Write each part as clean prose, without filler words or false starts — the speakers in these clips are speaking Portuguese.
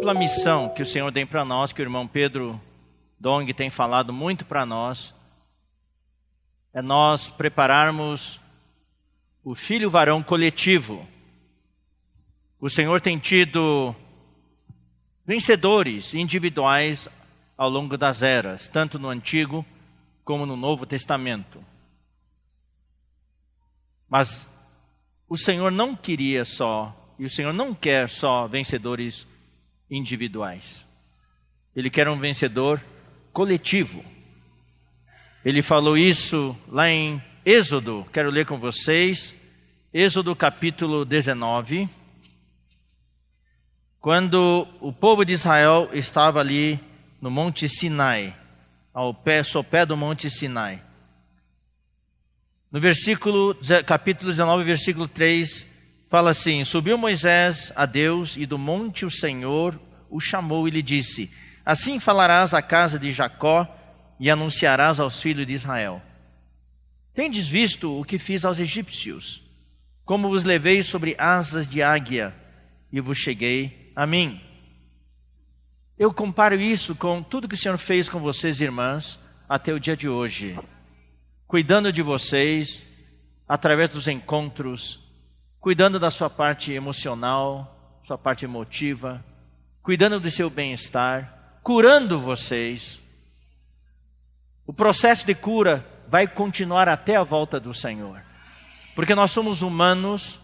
dupla missão que o Senhor tem para nós, que o irmão Pedro Dong tem falado muito para nós, é nós prepararmos o filho varão coletivo. O Senhor tem tido vencedores individuais ao longo das eras, tanto no Antigo como no Novo Testamento. Mas o Senhor não queria só, e o Senhor não quer só vencedores individuais. Ele quer um vencedor coletivo. Ele falou isso lá em Êxodo, quero ler com vocês, Êxodo capítulo 19, quando o povo de Israel estava ali no Monte Sinai, ao sopé do Monte Sinai. No capítulo 19, versículo 3, fala assim: subiu Moisés a Deus e do monte o Senhor o chamou e lhe disse: assim falarás à casa de Jacó e anunciarás aos filhos de Israel: tendes visto o que fiz aos egípcios, como vos levei sobre asas de águia e vos cheguei a mim. Eu comparo isso com tudo que o Senhor fez com vocês, irmãs, até o dia de hoje, cuidando de vocês através dos encontros, cuidando da sua parte emocional, sua parte emotiva, cuidando do seu bem-estar, curando vocês. O processo de cura vai continuar até a volta do Senhor, porque nós somos humanos,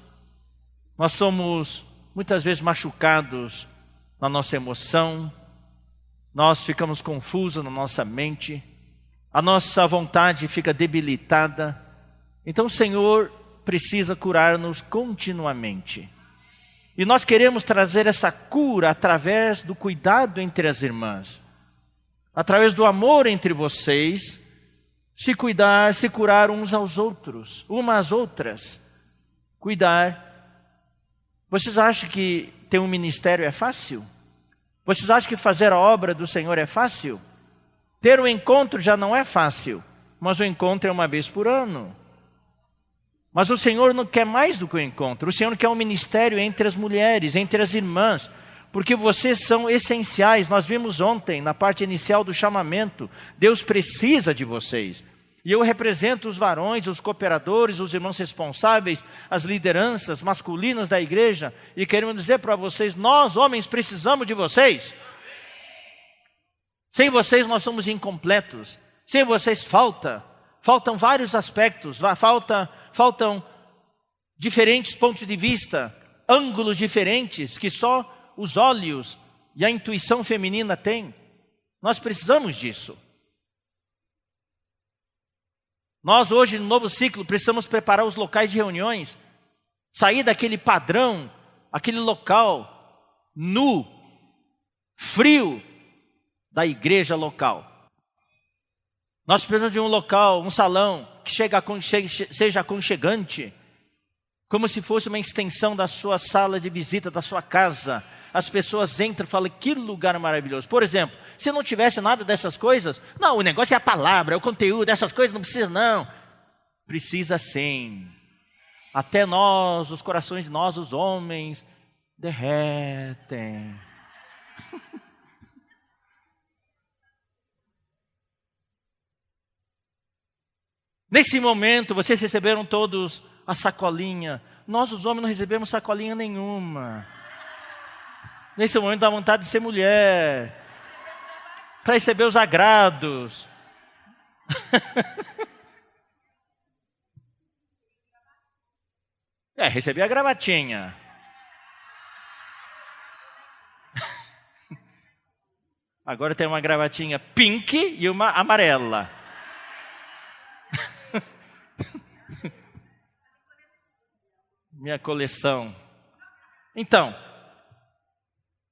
nós somos muitas vezes machucados na nossa emoção, nós ficamos confusos na nossa mente, a nossa vontade fica debilitada. Então o Senhor precisa curar-nos continuamente. E nós queremos trazer essa cura através do cuidado entre as irmãs, através do amor entre vocês, se cuidar, se curar uns aos outros, umas às outras, cuidar. Vocês acham que ter um ministério é fácil? Vocês acham que fazer a obra do Senhor é fácil? Ter um encontro já não é fácil, mas o encontro é uma vez por ano. Mas o Senhor não quer mais do que o encontro. O Senhor quer um ministério entre as mulheres, entre as irmãs, porque vocês são essenciais. Nós vimos ontem, na parte inicial do chamamento, Deus precisa de vocês. E eu represento os varões, os cooperadores, os irmãos responsáveis, as lideranças masculinas da igreja, e queremos dizer para vocês: nós, homens, precisamos de vocês. Sem vocês nós somos incompletos. Sem vocês faltam vários aspectos, faltam diferentes pontos de vista, ângulos diferentes que só os olhos e a intuição feminina têm. Nós precisamos disso. Nós hoje, no novo ciclo, precisamos preparar os locais de reuniões, sair daquele padrão, aquele local nu, frio da igreja local. Nós precisamos de um local, um salão que seja aconchegante, como se fosse uma extensão da sua sala de visita, da sua casa. As pessoas entram e falam: que lugar maravilhoso. Por exemplo, se não tivesse nada dessas coisas, não, o negócio é a palavra, é o conteúdo, essas coisas não precisa não. Precisa sim. Até nós, os corações de nós, os homens, derretem. Nesse momento, vocês receberam todos a sacolinha. Nós, os homens, não recebemos sacolinha nenhuma. Nesse momento dá vontade de ser mulher, para receber os agrados. Recebi a gravatinha. Agora tem uma gravatinha pink e uma amarela. Minha coleção. Então,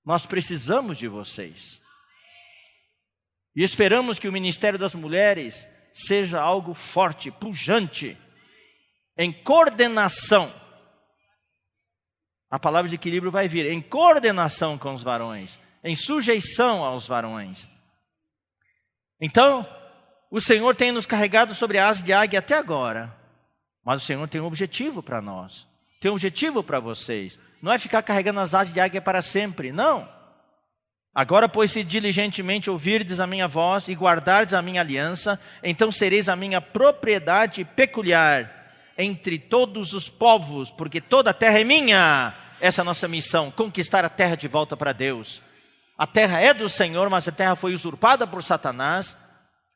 nós precisamos de vocês. E esperamos que o ministério das mulheres seja algo forte, pujante, em coordenação. A palavra de equilíbrio vai vir em coordenação com os varões, em sujeição aos varões. Então, o Senhor tem nos carregado sobre a asa de águia até agora, mas o Senhor tem um objetivo para nós, tem um objetivo para vocês. Não é ficar carregando as asas de águia para sempre, não. Agora, pois, se diligentemente ouvirdes a minha voz e guardardes a minha aliança, então sereis a minha propriedade peculiar entre todos os povos, porque toda a terra é minha. Essa é a nossa missão, conquistar a terra de volta para Deus. A terra é do Senhor, mas a terra foi usurpada por Satanás.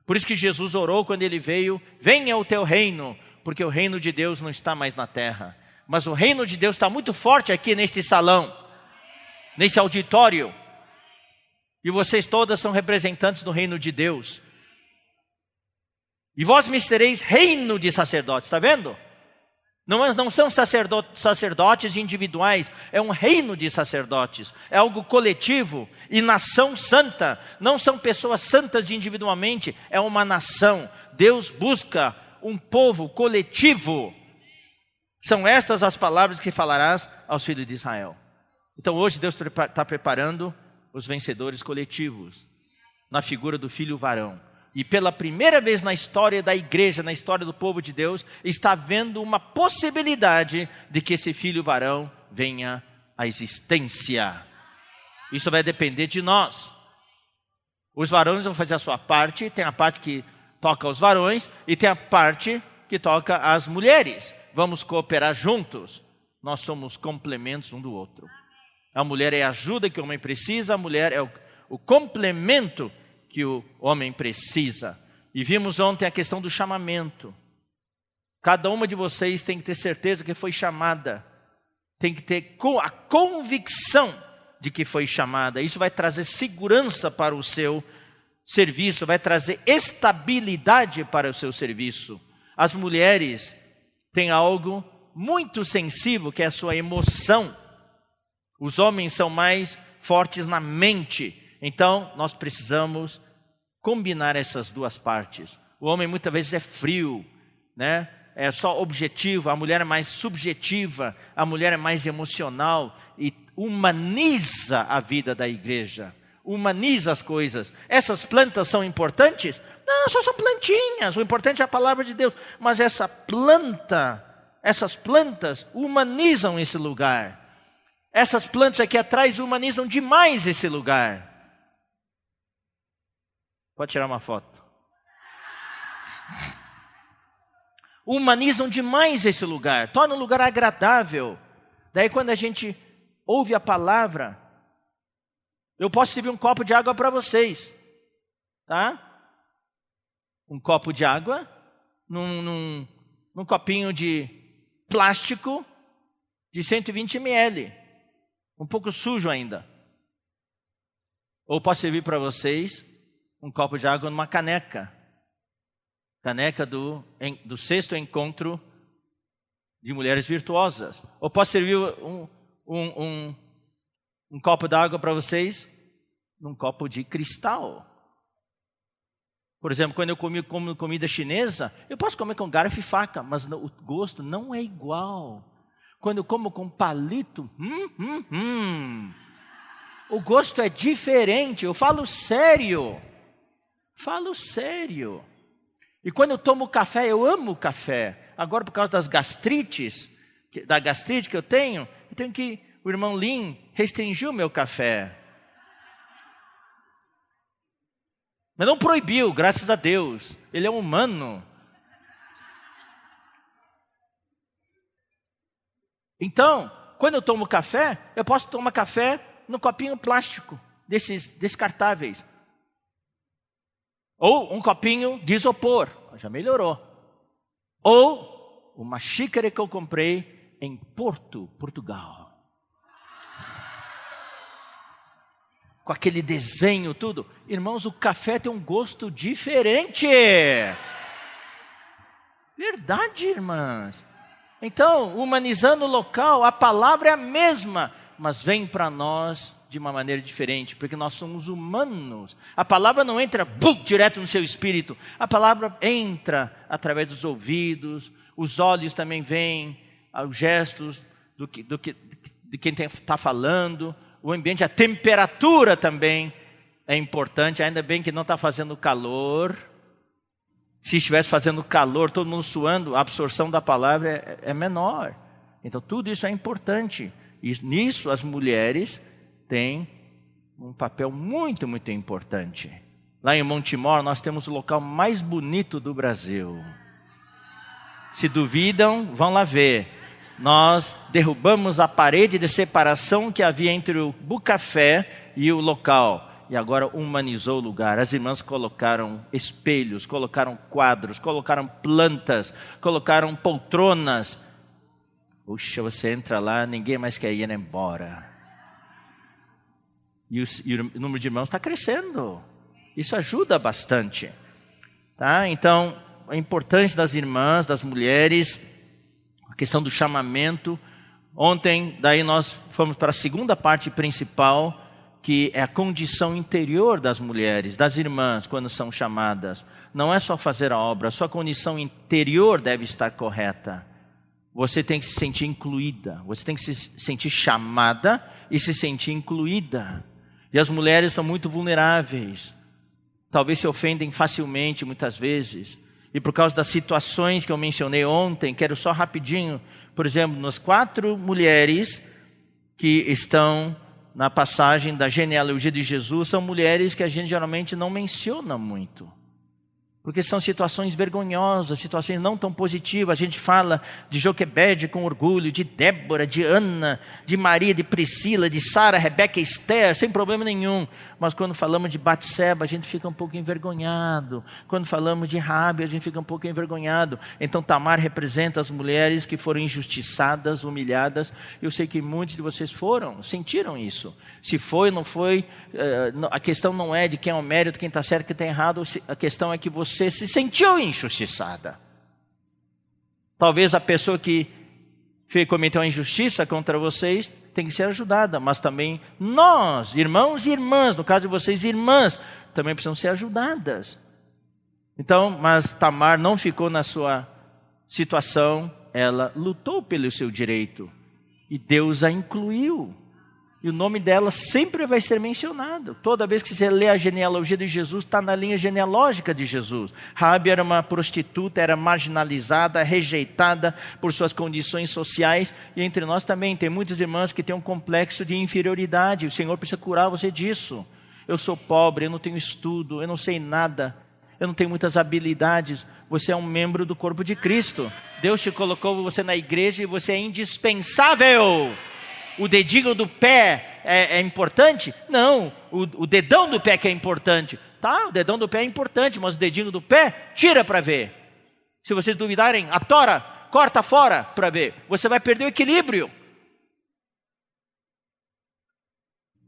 Por isso que Jesus orou quando ele veio: venha o teu reino, porque o reino de Deus não está mais na terra. Mas o reino de Deus está muito forte aqui neste salão, nesse auditório. E vocês todas são representantes do reino de Deus. E vós me sereis reino de sacerdotes, está vendo? Não são sacerdotes individuais, é um reino de sacerdotes, é algo coletivo. E nação santa, não são pessoas santas individualmente, é uma nação. Deus busca um povo coletivo. São estas as palavras que falarás aos filhos de Israel. Então hoje Deus está preparando os vencedores coletivos, na figura do filho varão. E pela primeira vez na história da igreja, na história do povo de Deus, está havendo uma possibilidade de que esse filho varão venha à existência. Isso vai depender de nós. Os varões vão fazer a sua parte, tem a parte que toca aos varões e tem a parte que toca às mulheres. Vamos cooperar juntos. Nós somos complementos um do outro. A mulher é a ajuda que o homem precisa, a mulher é o complemento que o homem precisa. E vimos ontem a questão do chamamento. Cada uma de vocês tem que ter certeza que foi chamada. Tem que ter a convicção de que foi chamada. Isso vai trazer segurança para o seu serviço, vai trazer estabilidade para o seu serviço. As mulheres têm algo muito sensível, que é a sua emoção. Os homens são mais fortes na mente. Então, nós precisamos combinar essas duas partes. O homem muitas vezes é frio, né? É só objetivo, a mulher é mais subjetiva, a mulher é mais emocional e humaniza a vida da igreja, humaniza as coisas. Essas plantas são importantes? Não, só são plantinhas, o importante é a palavra de Deus. Mas essas plantas humanizam esse lugar. Essas plantas aqui atrás humanizam demais esse lugar. Pode tirar uma foto. Humanizam demais esse lugar, torna um lugar agradável. Daí quando a gente ouve a palavra, eu posso servir um copo de água para vocês, tá? Um copo de água, num copinho de plástico de 120 ml, um pouco sujo ainda. Ou posso servir para vocês um copo de água numa caneca do 6º encontro de mulheres virtuosas. Ou posso servir um copo d'água para vocês num copo de cristal. Por exemplo, quando eu como comida chinesa, eu posso comer com garfo e faca, mas o gosto não é igual. Quando eu como com palito, o gosto é diferente. Eu falo sério. E quando eu tomo café, eu amo café. Agora, por causa da gastrite que eu tenho que o irmão Lin restringiu o meu café. Mas não proibiu, graças a Deus. Ele é humano. Então, quando eu tomo café, eu posso tomar café no copinho plástico, desses descartáveis. Ou um copinho de isopor, já melhorou. Ou uma xícara que eu comprei em Porto, Portugal. Com aquele desenho, tudo. Irmãos, o café tem um gosto diferente. Verdade, irmãs. Então, humanizando o local, a palavra é a mesma, mas vem para nós de uma maneira diferente, porque nós somos humanos. A palavra não entra direto no seu espírito. A palavra entra através dos ouvidos, os olhos também vêm, os gestos de quem está falando, o ambiente, a temperatura também é importante. Ainda bem que não está fazendo calor. Se estivesse fazendo calor, todo mundo suando, a absorção da palavra é menor. Então tudo isso é importante. E nisso as mulheres têm um papel muito, muito importante. Lá em Montemor nós temos o local mais bonito do Brasil. Se duvidam, vão lá ver. Nós derrubamos a parede de separação que havia entre o Bucafé e o local. E agora humanizou o lugar. As irmãs colocaram espelhos, colocaram quadros, colocaram plantas, colocaram poltronas. Puxa, você entra lá, ninguém mais quer ir embora. E o número de irmãos está crescendo. Isso ajuda bastante. Tá? Então, a importância das irmãs, das mulheres, a questão do chamamento. Ontem, daí nós fomos para a segunda parte principal, que é a condição interior das mulheres, das irmãs, quando são chamadas. Não é só fazer a obra, a sua condição interior deve estar correta. Você tem que se sentir incluída, você tem que se sentir chamada e se sentir incluída. E as mulheres são muito vulneráveis, talvez se ofendem facilmente muitas vezes. E por causa das situações que eu mencionei ontem, quero só rapidinho, por exemplo, nas 4 mulheres que estão na passagem da genealogia de Jesus, são mulheres que a gente geralmente não menciona muito. Porque são situações vergonhosas, situações não tão positivas. A gente fala de Joquebede com orgulho, de Débora, de Ana, de Maria, de Priscila, de Sara, Rebeca e Esther, sem problema nenhum. Mas quando falamos de Batseba, a gente fica um pouco envergonhado. Quando falamos de Raabe, a gente fica um pouco envergonhado. Então Tamar representa as mulheres que foram injustiçadas, humilhadas. Eu sei que muitos de vocês sentiram isso. Se foi, não foi, a questão não é de quem é o mérito, quem está certo, quem está errado. A questão é que você se sentiu injustiçada. Talvez a pessoa que cometeu uma injustiça contra vocês tem que ser ajudada, mas também nós, irmãos e irmãs, no caso de vocês, irmãs, também precisam ser ajudadas. Então, mas Tamar não ficou na sua situação, ela lutou pelo seu direito e Deus a incluiu. E o nome dela sempre vai ser mencionado. Toda vez que você lê a genealogia de Jesus, está na linha genealógica de Jesus. Raabe era uma prostituta, era marginalizada, rejeitada por suas condições sociais. E entre nós também tem muitas irmãs que têm um complexo de inferioridade. O Senhor precisa curar você disso. Eu sou pobre, eu não tenho estudo, eu não sei nada, eu não tenho muitas habilidades. Você é um membro do corpo de Cristo. Deus te colocou você na igreja e você é indispensável. O dedinho do pé é importante? Não, o dedão do pé que é importante. Tá, o dedão do pé é importante, mas o dedinho do pé, tira para ver. Se vocês duvidarem, a tora, corta fora para ver. Você vai perder o equilíbrio.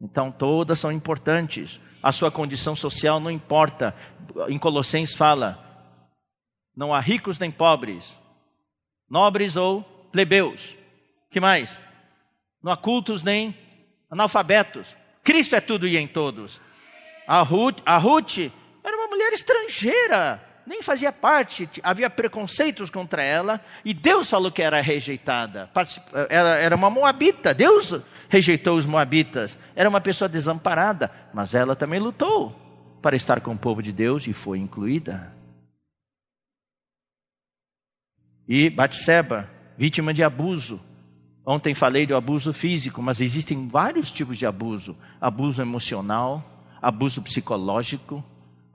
Então todas são importantes. A sua condição social não importa. Em Colossenses fala, não há ricos nem pobres, nobres ou plebeus. Que mais? Não há cultos nem analfabetos. Cristo é tudo e em todos. A Ruth era uma mulher estrangeira, nem fazia parte, havia preconceitos contra ela, e Deus falou que era rejeitada. Ela era uma moabita, Deus rejeitou os moabitas. Era uma pessoa desamparada, mas ela também lutou para estar com o povo de Deus e foi incluída. E Batseba, vítima de abuso. Ontem falei do abuso físico, mas existem vários tipos de abuso. Abuso emocional, abuso psicológico.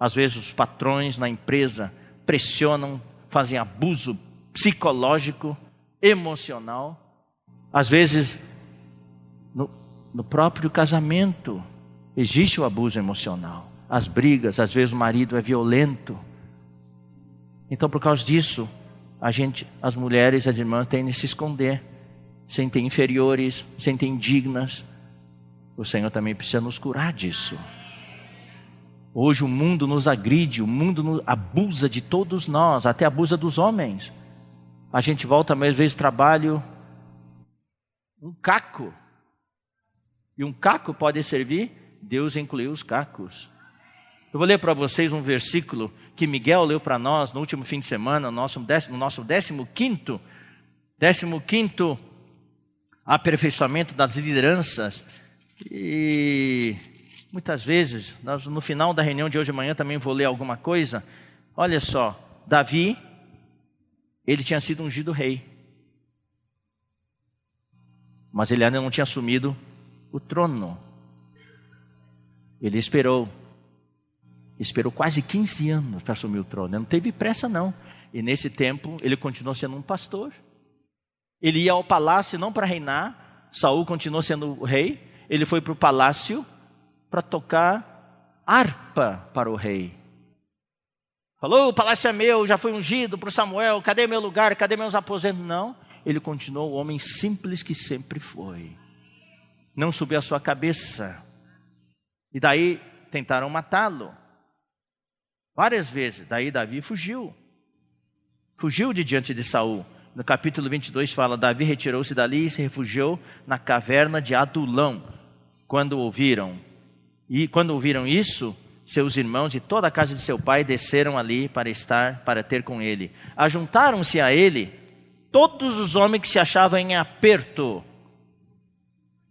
Às vezes os patrões na empresa pressionam, fazem abuso psicológico, emocional. Às vezes no próprio casamento existe o abuso emocional. As brigas, às vezes o marido é violento. Então por causa disso, as mulheres, as irmãs têm de se esconder. Sentem inferiores, sentem indignas. O Senhor também precisa nos curar disso. Hoje o mundo nos agride, o mundo abusa de todos nós, até abusa dos homens. A gente volta às vezes trabalho um caco. E um caco pode servir, Deus incluiu os cacos. Eu vou ler para vocês um versículo que Miguel leu para nós no último fim de semana, no nosso 15º aperfeiçoamento das lideranças. E muitas vezes, no final da reunião de hoje de manhã também vou ler alguma coisa. Olha só, Davi, ele tinha sido ungido rei, mas ele ainda não tinha assumido o trono. Ele esperou quase 15 anos para assumir o trono. Não teve pressa não. E nesse tempo ele continuou sendo um pastor. Ele ia ao palácio não para reinar. Saul continuou sendo o rei. Ele foi para o palácio para tocar harpa para o rei. Falou, o palácio é meu, já fui ungido por Samuel. Cadê meu lugar? Cadê meus aposentos? Não. Ele continuou o homem simples que sempre foi. Não subiu a sua cabeça. E daí tentaram matá-lo. Várias vezes. Daí Davi fugiu. Fugiu de diante de Saul. No capítulo 22 fala, Davi retirou-se dali e se refugiou na caverna de Adulão. Quando ouviram isso, seus irmãos e toda a casa de seu pai desceram ali para ter com ele. Ajuntaram-se a ele todos os homens que se achavam em aperto.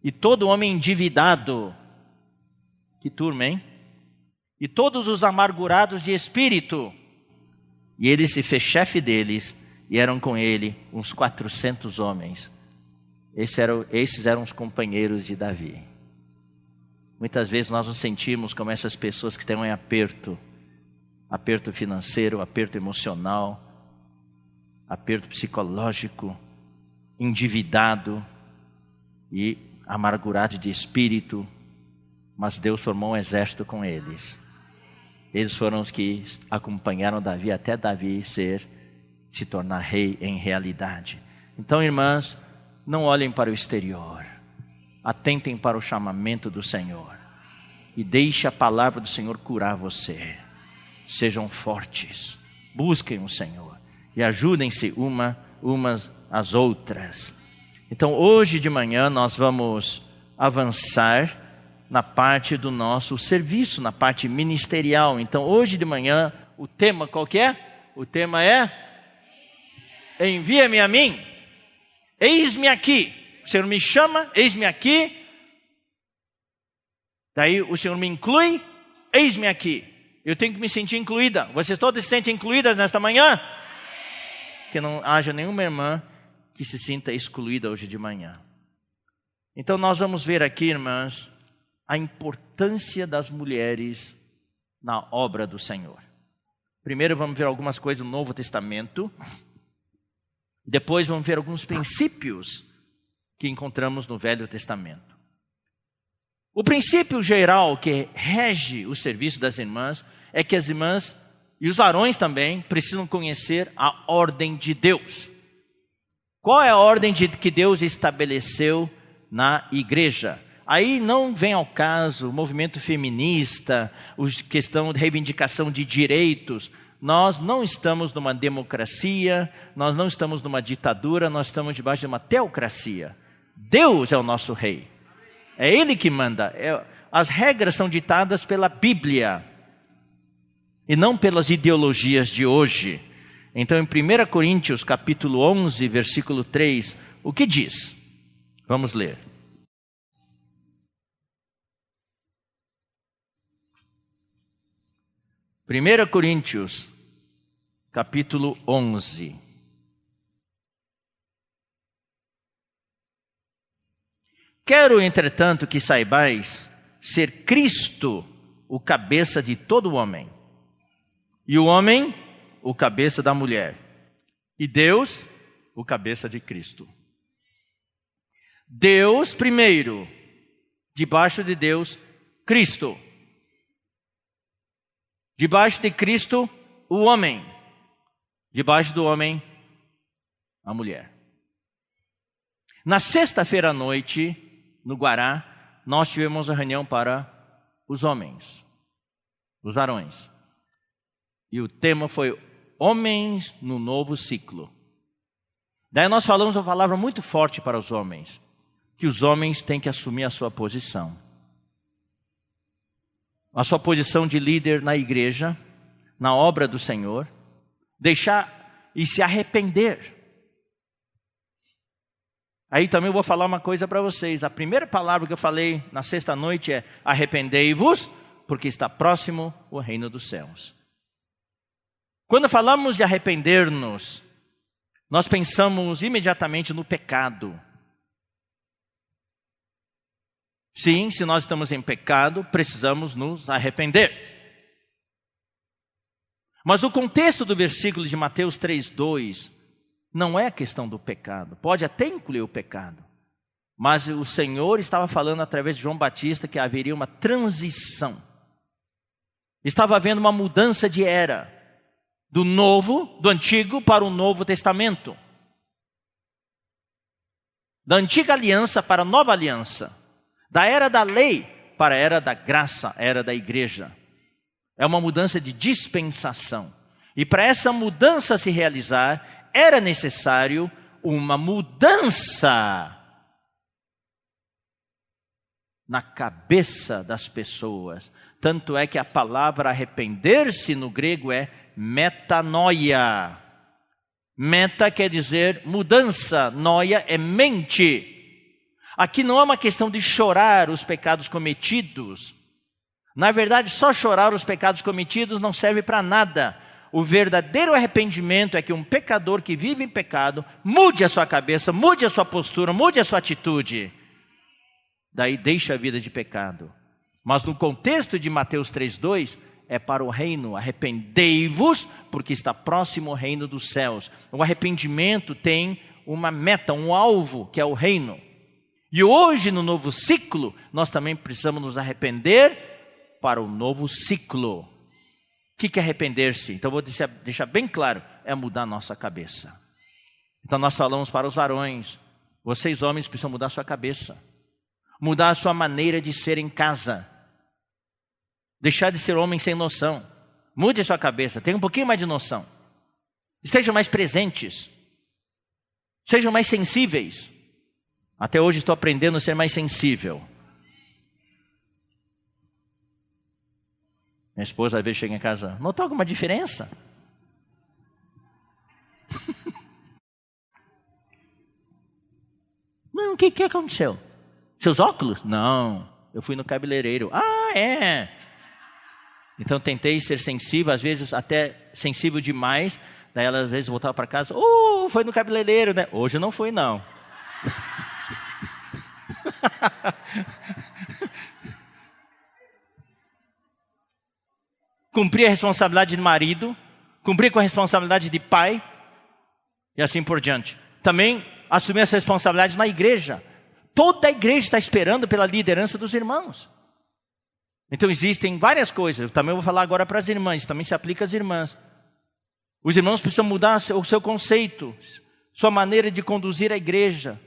E todo homem endividado. Que turma, hein? E todos os amargurados de espírito. E ele se fez chefe deles, e eram com ele uns 400 homens. Esses eram os companheiros de Davi. Muitas vezes nós nos sentimos como essas pessoas que estão em aperto. Aperto financeiro, aperto emocional, aperto psicológico, endividado e amargurado de espírito. Mas Deus formou um exército com eles. Eles foram os que acompanharam Davi até Davi se tornar rei em realidade. Então, irmãs, não olhem para o exterior. Atentem para o chamamento do Senhor. E deixe a palavra do Senhor curar você. Sejam fortes. Busquem o Senhor. E ajudem-se umas às outras. Então, hoje de manhã nós vamos avançar na parte do nosso serviço, na parte ministerial. Então, hoje de manhã, o tema qual que é? O tema é: envia-me a mim, eis-me aqui. O Senhor me chama, eis-me aqui. Daí o Senhor me inclui, eis-me aqui. Eu tenho que me sentir incluída. Vocês todos se sentem incluídas nesta manhã? Que não haja nenhuma irmã que se sinta excluída hoje de manhã. Então nós vamos ver aqui, irmãs, a importância das mulheres na obra do Senhor. Primeiro vamos ver algumas coisas do Novo Testamento. Depois vamos ver alguns princípios que encontramos no Velho Testamento. O princípio geral que rege o serviço das irmãs é que as irmãs e os varões também precisam conhecer a ordem de Deus. Qual é a ordem que Deus estabeleceu na igreja? Aí não vem ao caso o movimento feminista, a questão de reivindicação de direitos. Nós não estamos numa democracia, nós não estamos numa ditadura, nós estamos debaixo de uma teocracia. Deus é o nosso rei. É Ele que manda. As regras são ditadas pela Bíblia e não pelas ideologias de hoje. Então, em 1 Coríntios, capítulo 11, versículo 3, o que diz? Vamos ler. 1 Coríntios, capítulo 11. Quero, entretanto, que saibais ser Cristo o cabeça de todo homem, e o homem o cabeça da mulher, e Deus o cabeça de Cristo. Deus primeiro, debaixo de Deus, Cristo. Debaixo de Cristo, o homem. Debaixo do homem, a mulher. Na sexta-feira à noite, no Guará, nós tivemos uma reunião para os homens, os varões. E o tema foi Homens no Novo Ciclo. Daí nós falamos uma palavra muito forte para os homens, que os homens têm que assumir a sua posição. A sua posição de líder na igreja, na obra do Senhor, deixar e se arrepender. Aí também eu vou falar uma coisa para vocês. A primeira palavra que eu falei na sexta noite é: arrependei-vos, porque está próximo o reino dos céus. Quando falamos de arrepender-nos, nós pensamos imediatamente no pecado. Sim, se nós estamos em pecado, precisamos nos arrepender. Mas o contexto do versículo de Mateus 3:2 não é a questão do pecado. Pode até incluir o pecado. Mas o Senhor estava falando através de João Batista que haveria uma transição. Estava havendo uma mudança de era. Do antigo para o Novo Testamento. Da antiga aliança para a nova aliança. Da era da lei para a era da graça, a era da igreja. É uma mudança de dispensação. E para essa mudança se realizar, era necessário uma mudança na cabeça das pessoas. Tanto é que a palavra arrepender-se no grego é metanoia. Meta quer dizer mudança, noia é mente. Aqui não é uma questão de chorar os pecados cometidos. Na verdade, só chorar os pecados cometidos não serve para nada. O verdadeiro arrependimento é que um pecador que vive em pecado mude a sua cabeça, mude a sua postura, mude a sua atitude. Daí deixa a vida de pecado. Mas no contexto de Mateus 3:2, é para o reino. Arrependei-vos, porque está próximo o reino dos céus. O arrependimento tem uma meta, um alvo, que é o reino. E hoje, no novo ciclo, nós também precisamos nos arrepender para o novo ciclo. O que é arrepender-se? Então vou deixar bem claro, é mudar a nossa cabeça. Então nós falamos para os varões, vocês homens precisam mudar a sua cabeça. Mudar a sua maneira de ser em casa. Deixar de ser homem sem noção. Mude a sua cabeça, tenha um pouquinho mais de noção. Estejam mais presentes. Sejam mais sensíveis. Até hoje estou aprendendo a ser mais sensível. Minha esposa às vezes chega em casa, notou alguma diferença? Não, o que aconteceu? Seus óculos? Não, eu fui no cabeleireiro. Ah, é. Então tentei ser sensível, às vezes até sensível demais. Daí ela às vezes voltava para casa, foi no cabeleireiro, né? Hoje eu não fui não. Cumprir a responsabilidade de marido, cumprir com a responsabilidade de pai, e assim por diante. Também assumir essa responsabilidade na igreja. Toda a igreja está esperando pela liderança dos irmãos. Então existem várias coisas. Eu também vou falar agora para as irmãs, também se aplica às irmãs. Os irmãos precisam mudar o seu conceito, sua maneira de conduzir a igreja.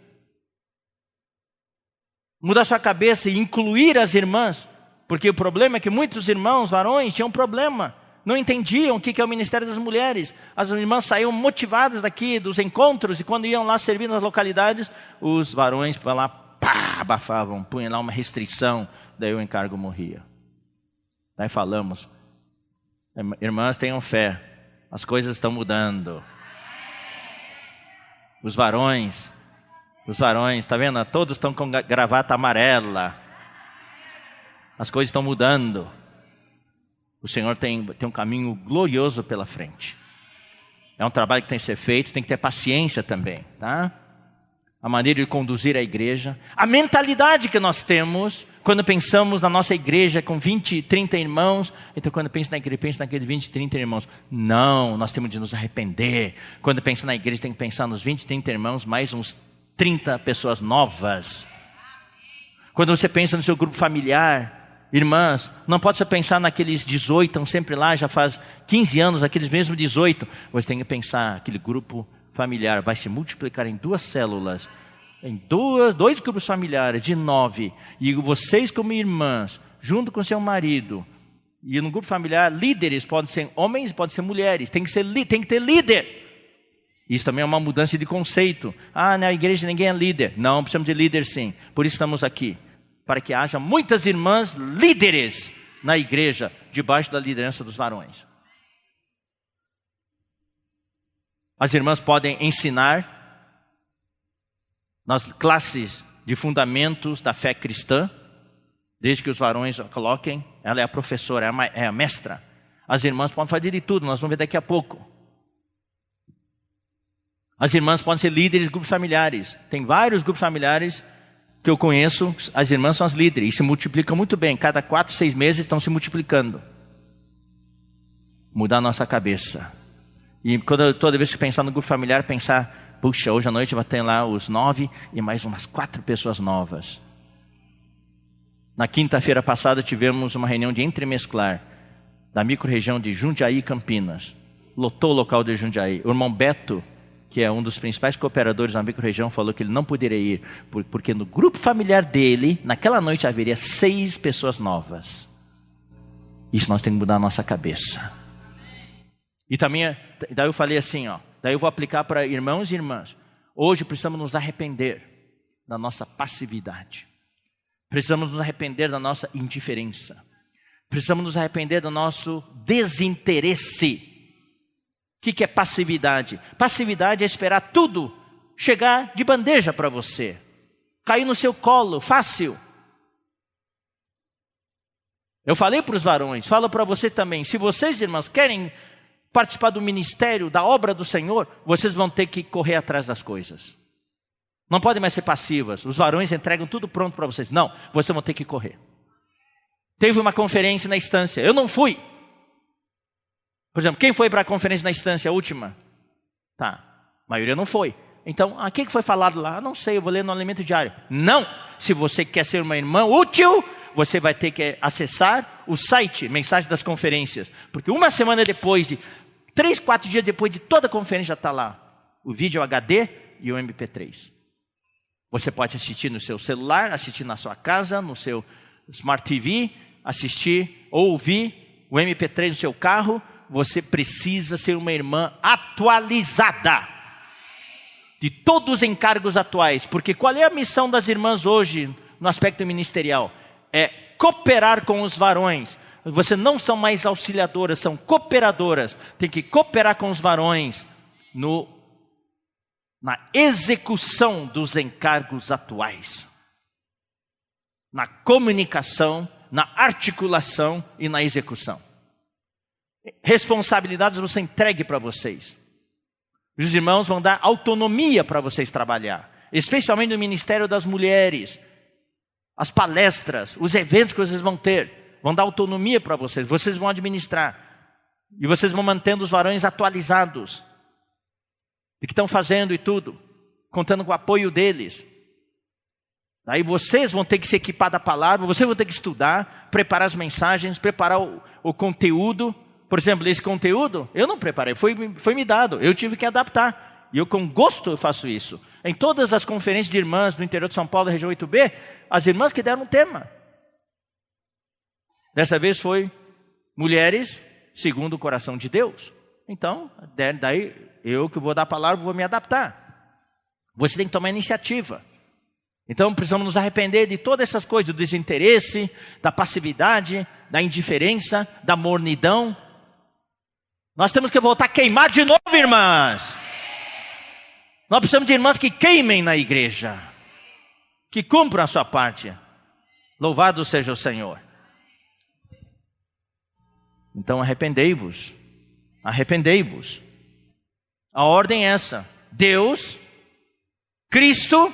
Mudar sua cabeça e incluir as irmãs. Porque o problema é que muitos irmãos, varões, tinham um problema. Não entendiam o que é o ministério das mulheres. As irmãs saíam motivadas daqui dos encontros. E quando iam lá servir nas localidades, os varões para lá, abafavam, punham lá uma restrição. Daí o encargo morria. Daí falamos, irmãs tenham fé. As coisas estão mudando. Os varões, está vendo? Todos estão com gravata amarela. As coisas estão mudando. O Senhor tem um caminho glorioso pela frente. É um trabalho que tem que ser feito, tem que ter paciência também, tá? A maneira de conduzir a igreja. A mentalidade que nós temos quando pensamos na nossa igreja com 20, 30 irmãos. Então quando pensa na igreja, pensa naqueles 20, 30 irmãos. Não, nós temos de nos arrepender. Quando pensa na igreja, tem que pensar nos 20, 30 irmãos, mais uns 30 pessoas novas. Quando você pensa no seu grupo familiar, irmãs, não pode só pensar naqueles 18, estão sempre lá, já faz 15 anos, aqueles mesmos 18. Você tem que pensar, aquele grupo familiar vai se multiplicar em 2 células, em 2 grupos familiares de 9. E vocês como irmãs, junto com seu marido, e no grupo familiar, líderes, podem ser homens, podem ser mulheres, tem que ter líder. Isso também é uma mudança de conceito. Na igreja ninguém é líder. Não, precisamos de líder sim, por isso estamos aqui. Para que haja muitas irmãs líderes na igreja, debaixo da liderança dos varões. As irmãs podem ensinar nas classes de fundamentos da fé cristã, desde que os varões a coloquem. Ela é a professora, é a mestra. As irmãs podem fazer de tudo, nós vamos ver daqui a pouco. As irmãs podem ser líderes de grupos familiares. Tem vários grupos familiares que eu conheço, as irmãs são as líderes e se multiplicam muito bem. Cada 4, 6 meses estão se multiplicando. Mudar a nossa cabeça. E toda vez que pensar no grupo familiar, pensar, puxa, hoje à noite vai ter lá os 9 e mais umas 4 pessoas novas. Na quinta-feira passada tivemos uma reunião de entremesclar da microrregião de Jundiaí, Campinas. Lotou o local de Jundiaí. O irmão Beto, que é um dos principais cooperadores na microrregião, falou que ele não poderia ir, porque no grupo familiar dele, naquela noite haveria 6 pessoas novas. Isso nós temos que mudar a nossa cabeça. E também, daí eu falei assim, daí eu vou aplicar para irmãos e irmãs. Hoje precisamos nos arrepender da nossa passividade. Precisamos nos arrepender da nossa indiferença. Precisamos nos arrepender do nosso desinteresse. O que é passividade? Passividade é esperar tudo chegar de bandeja para você. Cair no seu colo, fácil. Eu falei para os varões, falo para vocês também. Se vocês, irmãs, querem participar do ministério, da obra do Senhor, vocês vão ter que correr atrás das coisas. Não podem mais ser passivas. Os varões entregam tudo pronto para vocês. Não, vocês vão ter que correr. Teve uma conferência na Estância, eu não fui. Por exemplo, quem foi para a conferência na Estância, a última? Tá, a maioria não foi. Então, o que foi falado lá? Não sei, eu vou ler no Alimento Diário. Não, se você quer ser uma irmã útil, você vai ter que acessar o site, Mensagem das Conferências. Porque uma semana depois, 3, 4 dias depois de toda a conferência já está lá. O vídeo HD e o MP3. Você pode assistir no seu celular, assistir na sua casa, no seu Smart TV, assistir ou ouvir o MP3 no seu carro. Você precisa ser uma irmã atualizada de todos os encargos atuais. Porque qual é a missão das irmãs hoje no aspecto ministerial? É cooperar com os varões. Você não são mais auxiliadoras, são cooperadoras. Tem que cooperar com os varões na execução dos encargos atuais. Na comunicação, na articulação e na execução. Responsabilidades você entregue para vocês. Os irmãos vão dar autonomia para vocês trabalhar. Especialmente no Ministério das Mulheres. As palestras, os eventos que vocês vão ter. Vão dar autonomia para vocês. Vocês vão administrar. E vocês vão mantendo os varões atualizados. O que estão fazendo e tudo. Contando com o apoio deles. Daí vocês vão ter que se equipar da palavra. Vocês vão ter que estudar. Preparar as mensagens. Preparar o conteúdo. Por exemplo, esse conteúdo eu não preparei. Foi me dado. Eu tive que adaptar. E eu com gosto eu faço isso. Em todas as conferências de irmãs do interior de São Paulo, região 8B. As irmãs que deram um tema. Dessa vez foi mulheres segundo o coração de Deus. Então, daí eu que vou dar a palavra, vou me adaptar. Você tem que tomar iniciativa. Então precisamos nos arrepender de todas essas coisas, do desinteresse, da passividade, da indiferença, da mornidão. Nós temos que voltar a queimar de novo, irmãs. Nós precisamos de irmãs que queimem na igreja, que cumpram a sua parte. Louvado seja o Senhor. Então arrependei-vos. Arrependei-vos. A ordem é essa: Deus, Cristo,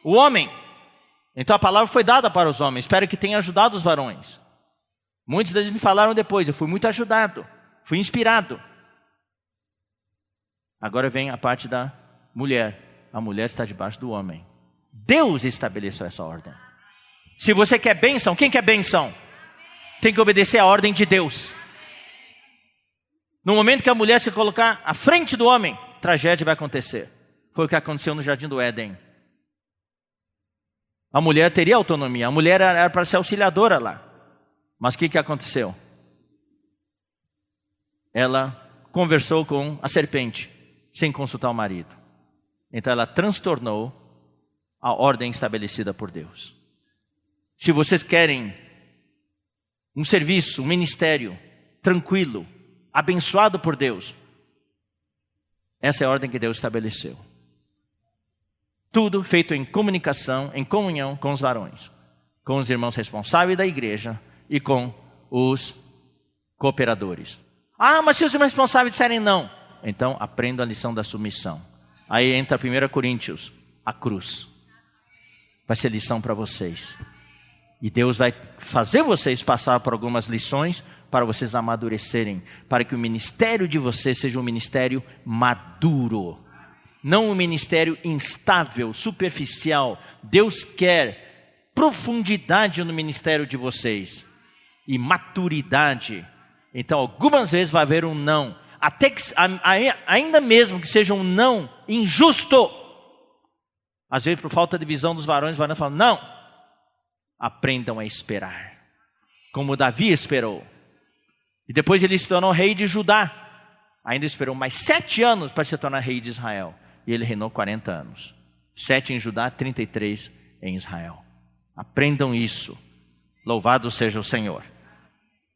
o homem. Então a palavra foi dada para os homens. Espero que tenha ajudado os varões. Muitos deles me falaram depois. Eu fui muito ajudado, fui inspirado. Agora vem a parte da mulher. A mulher está debaixo do homem. Deus estabeleceu essa ordem. Se você quer bênção, quem quer bênção? Tem que obedecer a ordem de Deus. No momento que a mulher se colocar à frente do homem, tragédia vai acontecer. Foi o que aconteceu no Jardim do Éden. A mulher teria autonomia. A mulher era para ser auxiliadora lá. Mas o que aconteceu? Ela conversou com a serpente, sem consultar o marido. Então ela transtornou a ordem estabelecida por Deus. Se vocês querem um serviço, um ministério tranquilo, abençoado por Deus, essa é a ordem que Deus estabeleceu. Tudo feito em comunicação, em comunhão com os varões, com os irmãos responsáveis da igreja e com os cooperadores. Ah, mas se os irmãos responsáveis disserem não, então aprenda a lição da submissão. Aí entra 1 Coríntios, a cruz. Vai ser lição para vocês. E Deus vai fazer vocês passar por algumas lições para vocês amadurecerem, para que o ministério de vocês seja um ministério maduro, não um ministério instável, superficial. Deus quer profundidade no ministério de vocês e maturidade. Então, algumas vezes vai haver um não, até que, ainda mesmo que seja um não injusto. Às vezes, por falta de visão dos varões, os varões falam, não, aprendam a esperar, como Davi esperou. E depois ele se tornou rei de Judá. Ainda esperou mais 7 anos para se tornar rei de Israel. E ele reinou 40 anos. 7 em Judá, 33 em Israel. Aprendam isso. Louvado seja o Senhor.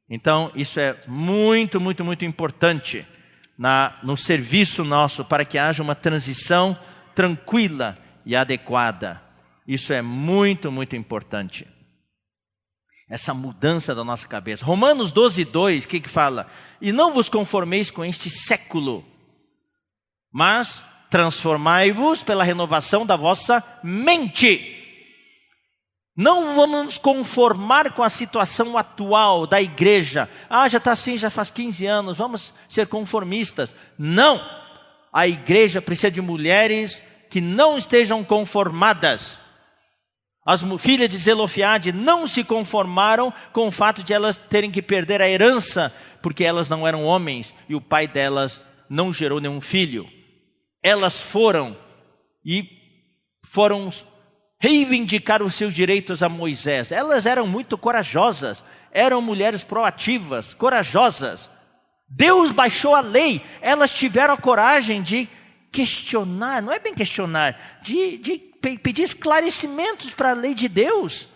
Então, isso é muito, muito, muito importante no serviço nosso, para que haja uma transição tranquila e adequada. Isso é muito, muito importante. Essa mudança da nossa cabeça. Romanos 12:2, o que fala? E não vos conformeis com este século, mas transformai-vos pela renovação da vossa mente. Não vamos nos conformar com a situação atual da igreja. Já está assim, já faz 15 anos, vamos ser conformistas. Não! A igreja precisa de mulheres que não estejam conformadas. As filhas de Zelofeade não se conformaram com o fato de elas terem que perder a herança, porque elas não eram homens e o pai delas não gerou nenhum filho. Elas foram reivindicar os seus direitos a Moisés. Elas eram muito corajosas, eram mulheres proativas, corajosas. Deus baixou a lei, elas tiveram a coragem de questionar, não é bem questionar, de pedir esclarecimentos para a lei de Deus.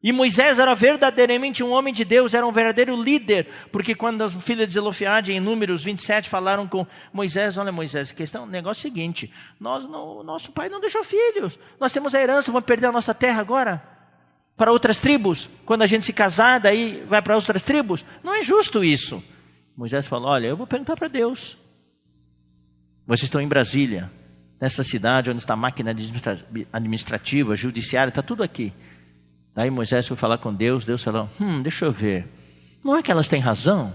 E Moisés era verdadeiramente um homem de Deus, era um verdadeiro líder, porque quando as filhas de Zelofeade, em Números 27, falaram com Moisés, olha Moisés, o negócio é o seguinte, nosso pai não deixou filhos, nós temos a herança, vamos perder a nossa terra agora para outras tribos, quando a gente se casar, daí vai para outras tribos, não é justo isso. Moisés falou, olha, eu vou perguntar para Deus. Vocês estão em Brasília, nessa cidade onde está a máquina administrativa, judiciária, está tudo aqui. Daí Moisés foi falar com Deus, Deus falou, deixa eu ver, não é que elas têm razão?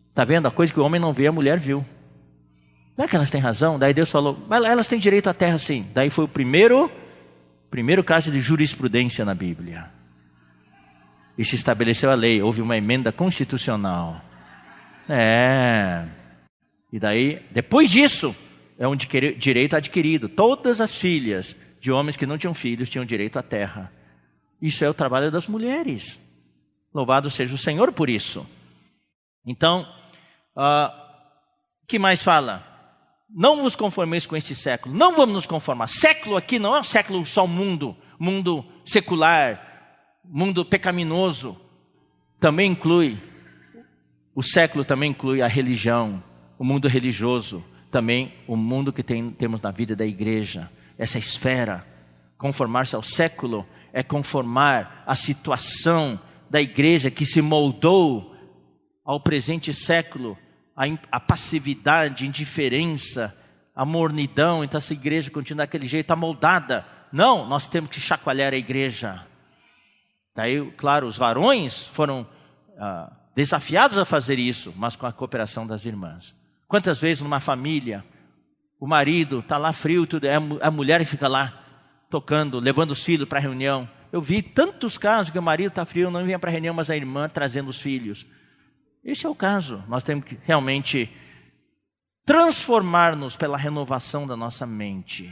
Está vendo? A coisa que o homem não vê, a mulher viu. Não é que elas têm razão? Daí Deus falou, elas têm direito à terra sim. Daí foi o primeiro caso de jurisprudência na Bíblia. E se estabeleceu a lei, houve uma emenda constitucional. E daí, depois disso, é um direito adquirido. Todas as filhas de homens que não tinham filhos tinham direito à terra. Isso é o trabalho das mulheres. Louvado seja o Senhor por isso. Então, o que mais fala? Não vos conformeis com este século. Não vamos nos conformar. Século aqui não é um século só mundo secular, mundo pecaminoso. Também inclui, o século também inclui a religião, o mundo religioso. Também o mundo que temos na vida da igreja, essa esfera. Conformar-se ao século é conformar a situação da igreja que se moldou ao presente século, a passividade, a indiferença, a mornidão. Então essa igreja continua daquele jeito, está moldada. Não, nós temos que chacoalhar a igreja. Daí, claro, os varões foram desafiados a fazer isso, mas com a cooperação das irmãs. Quantas vezes numa família, o marido está lá frio, tudo, a mulher fica lá tocando, levando os filhos para a reunião. Eu vi tantos casos que o marido está frio, não vinha para a reunião, mas a irmã trazendo os filhos. Esse é o caso. Nós temos que realmente transformar-nos pela renovação da nossa mente.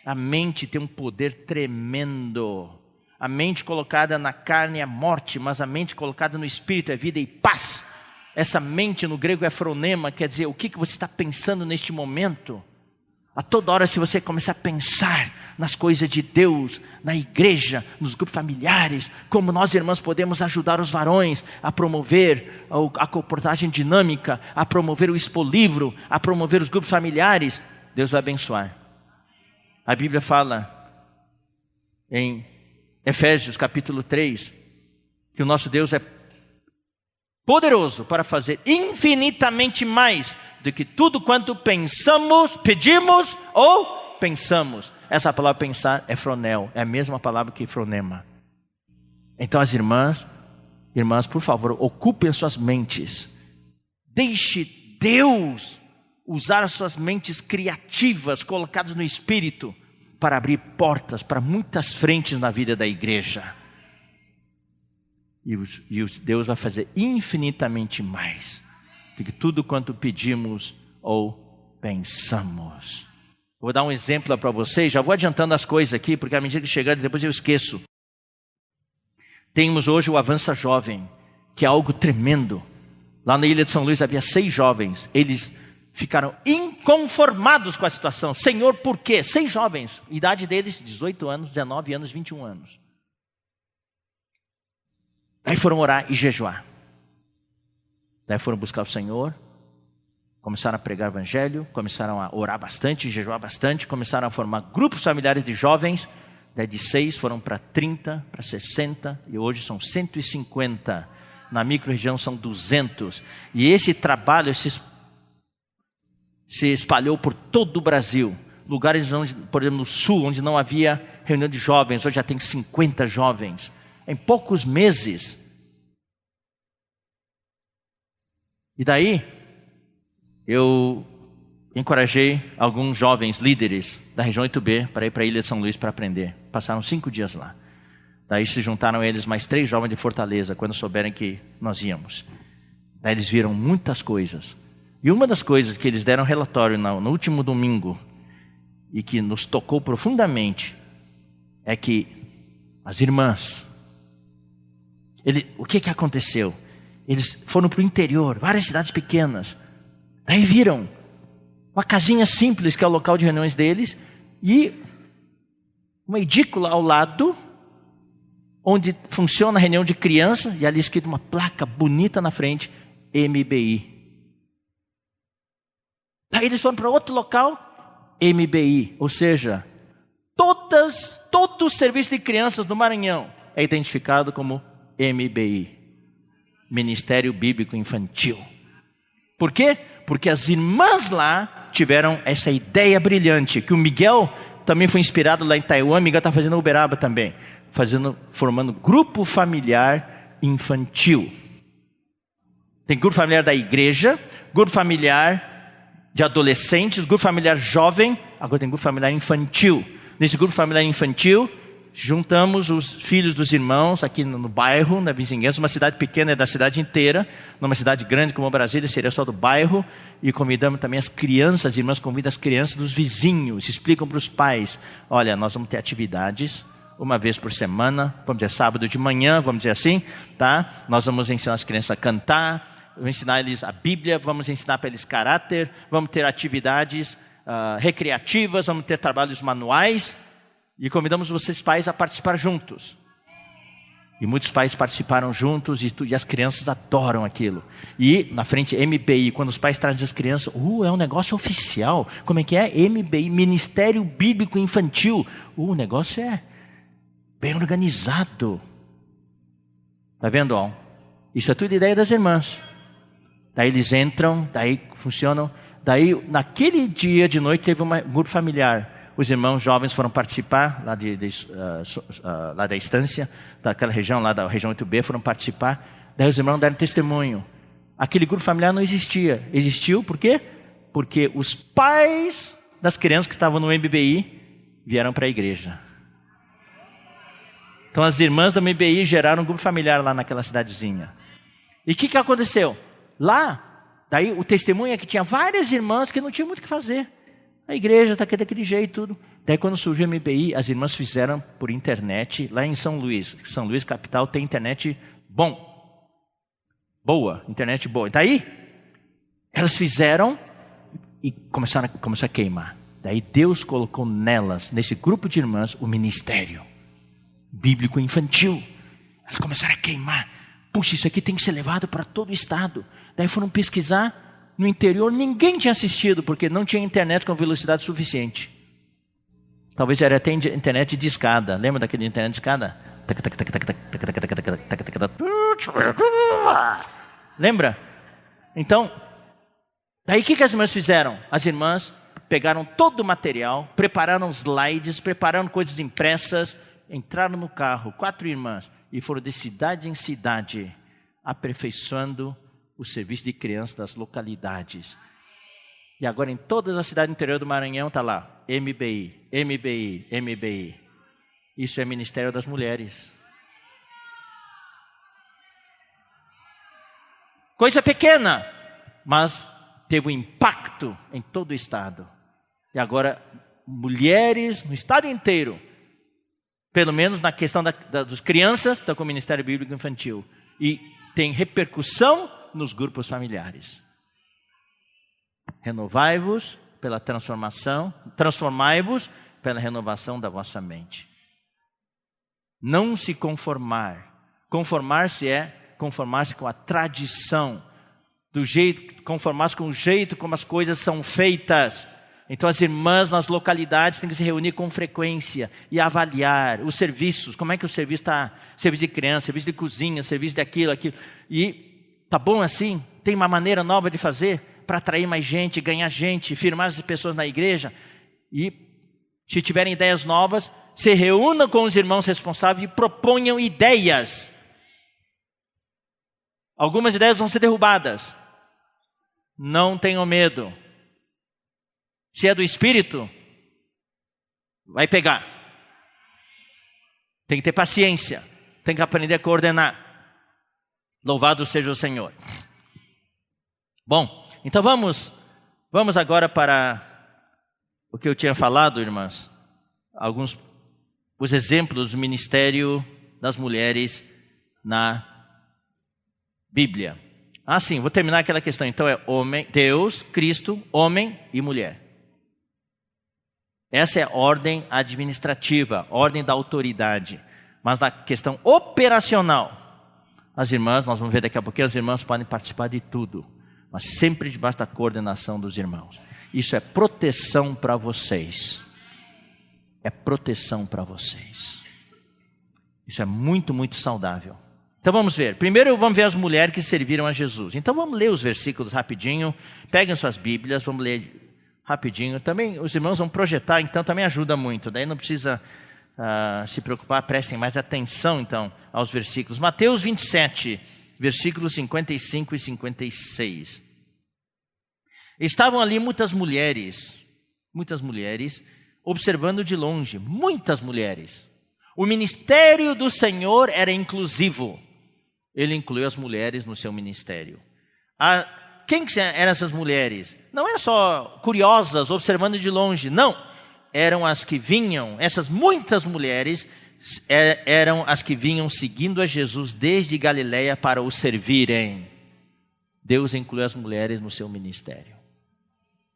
A mente tem um poder tremendo. A mente colocada na carne é morte, mas a mente colocada no espírito é vida e paz. Essa mente no grego é fronema, quer dizer, o que você está pensando neste momento? A toda hora, se você começar a pensar nas coisas de Deus, na igreja, nos grupos familiares, como nós irmãos podemos ajudar os varões a promover a comportagem dinâmica, a promover o expolivro, a promover os grupos familiares, Deus vai abençoar. A Bíblia fala em Efésios capítulo 3, que o nosso Deus é poderoso para fazer infinitamente mais do que tudo quanto pensamos, pedimos ou pensamos. essa palavra pensar é fronel, é a mesma palavra que fronema. Então as irmãs, por favor, ocupem as suas mentes. Deixe Deus usar as suas mentes criativas, colocadas no Espírito, para abrir portas para muitas frentes na vida da igreja. E Deus vai fazer infinitamente mais do que tudo quanto pedimos ou pensamos. Vou dar um exemplo para vocês, já vou adiantando as coisas aqui, porque à medida que chegar, depois eu esqueço. Temos hoje o Avança Jovem, que é algo tremendo. Lá na Ilha de São Luís havia 6 jovens, eles ficaram inconformados com a situação. Senhor, por quê? 6 jovens, idade deles 18 anos, 19 anos, 21 anos. Aí foram orar e jejuar. Daí foram buscar o Senhor, começaram a pregar o Evangelho, começaram a orar bastante, jejuar bastante, começaram a formar grupos familiares de jovens. Daí de 6 foram para 30, para 60 e hoje são 150. Na micro-região são 200. E esse trabalho se espalhou por todo o Brasil. Lugares, onde, por exemplo, no sul, onde não havia reunião de jovens, hoje já tem 50 jovens. Em poucos meses. E daí, eu encorajei alguns jovens líderes da região 8B para ir para a Ilha de São Luís para aprender. Passaram 5 dias lá. Daí se juntaram eles mais 3 jovens de Fortaleza, quando souberam que nós íamos. Daí eles viram muitas coisas. E uma das coisas que eles deram relatório no último domingo, e que nos tocou profundamente, é que as irmãs, o que aconteceu? Eles foram para o interior, várias cidades pequenas. Daí viram uma casinha simples, que é o local de reuniões deles, e uma edícula ao lado, onde funciona a reunião de criança, e ali escrito uma placa bonita na frente, MBI. Daí eles foram para outro local, MBI, ou seja, todo o serviço de crianças no Maranhão é identificado como MBI, Ministério Bíblico Infantil. Por quê? Porque as irmãs lá tiveram essa ideia brilhante, que o Miguel também foi inspirado lá em Taiwan. Miguel está fazendo Uberaba também, formando grupo familiar infantil. Tem grupo familiar da igreja, grupo familiar de adolescentes, grupo familiar jovem, agora tem grupo familiar infantil. Nesse grupo familiar infantil, juntamos os filhos dos irmãos aqui no bairro, na vizinhança. Uma cidade pequena é da cidade inteira, numa cidade grande como Brasília seria só do bairro. E convidamos também as crianças, as irmãs convidam as crianças dos vizinhos, explicam para os pais: olha, nós vamos ter atividades uma vez por semana, vamos dizer sábado de manhã, vamos dizer assim, tá? Nós vamos ensinar as crianças a cantar, vamos ensinar eles a Bíblia, vamos ensinar para eles caráter, vamos ter atividades recreativas, vamos ter trabalhos manuais. E convidamos vocês pais a participar juntos. E muitos pais participaram juntos e as crianças adoram aquilo. E na frente MBI, quando os pais trazem as crianças, é um negócio oficial. Como é que é? MBI, Ministério Bíblico Infantil. O negócio é bem organizado. Está vendo? Ó? Isso é tudo ideia das irmãs. Daí eles entram, daí funcionam. Daí naquele dia de noite teve um grupo familiar. Os irmãos jovens foram participar lá, lá da estância, daquela região, lá da região 8B, foram participar. Daí os irmãos deram testemunho. Aquele grupo familiar não existia. Existiu por quê? Porque os pais das crianças que estavam no MBI vieram para a igreja. Então as irmãs do MBI geraram um grupo familiar lá naquela cidadezinha. E o que aconteceu? Lá, daí o testemunho é que tinha várias irmãs que não tinham muito o que fazer. A igreja está aqui daquele jeito tudo. Daí quando surgiu o MBI, as irmãs fizeram por internet, lá em São Luís. São Luís capital tem internet boa, internet boa. Daí, elas fizeram e começaram a queimar. Daí Deus colocou nelas, nesse grupo de irmãs, o ministério bíblico infantil. Elas começaram a queimar. Puxa, isso aqui tem que ser levado para todo o estado. Daí foram pesquisar. No interior ninguém tinha assistido, porque não tinha internet com velocidade suficiente. Talvez era até internet de escada. Lembra daquele internet de escada? Lembra? Então, daí o que as irmãs fizeram? As irmãs pegaram todo o material, prepararam slides, prepararam coisas impressas, entraram no carro, 4 irmãs, e foram de cidade em cidade, aperfeiçoando o serviço de crianças das localidades. E agora em todas as cidades do interior do Maranhão está lá, MBI, MBI, MBI. Isso é Ministério das Mulheres. Coisa pequena, mas teve um impacto em todo o estado. E agora, mulheres no estado inteiro, pelo menos na questão das crianças, estão com o Ministério Bíblico Infantil. E tem repercussão nos grupos familiares. Renovai-vos pela transformação, transformai-vos pela renovação da vossa mente. Não se conformar. Conformar-se é conformar-se com a tradição, do jeito, conformar-se com o jeito como as coisas são feitas. Então as irmãs nas localidades têm que se reunir com frequência e avaliar os serviços. Como é que o serviço está? Serviço de criança, serviço de cozinha, serviço daquilo, aquilo. E está bom assim? Tem uma maneira nova de fazer para atrair mais gente, ganhar gente, firmar as pessoas na igreja. E se tiverem ideias novas, se reúnam com os irmãos responsáveis e proponham ideias. Algumas ideias vão ser derrubadas. Não tenham medo. Se é do Espírito, vai pegar. Tem que ter paciência. Tem que aprender a coordenar. Louvado seja o Senhor. Bom, então vamos agora para o que eu tinha falado, irmãs. Os exemplos do ministério das mulheres na Bíblia. Sim, vou terminar aquela questão. Então é homem, Deus, Cristo, homem e mulher. Essa é a ordem administrativa, ordem da autoridade. Mas na questão operacional, as irmãs, nós vamos ver daqui a pouquinho, as irmãs podem participar de tudo, mas sempre debaixo da coordenação dos irmãos. Isso é proteção para vocês. É proteção para vocês. Isso é muito, muito saudável. Então vamos ver. Primeiro vamos ver as mulheres que serviram a Jesus. Então vamos ler os versículos rapidinho. Peguem suas Bíblias, vamos ler rapidinho. Também os irmãos vão projetar, então também ajuda muito. Daí não precisa se preocupar, prestem mais atenção então aos versículos. Mateus 27, versículos 55 e 56. Estavam ali muitas mulheres observando de longe, muitas mulheres. O ministério do Senhor era inclusivo. Ele incluiu as mulheres no seu ministério. Quem que eram essas mulheres? Não eram só curiosas, observando de longe. Não, eram as que vinham, essas muitas mulheres, eram as que vinham seguindo a Jesus desde Galileia para o servirem. Deus incluiu as mulheres no seu ministério.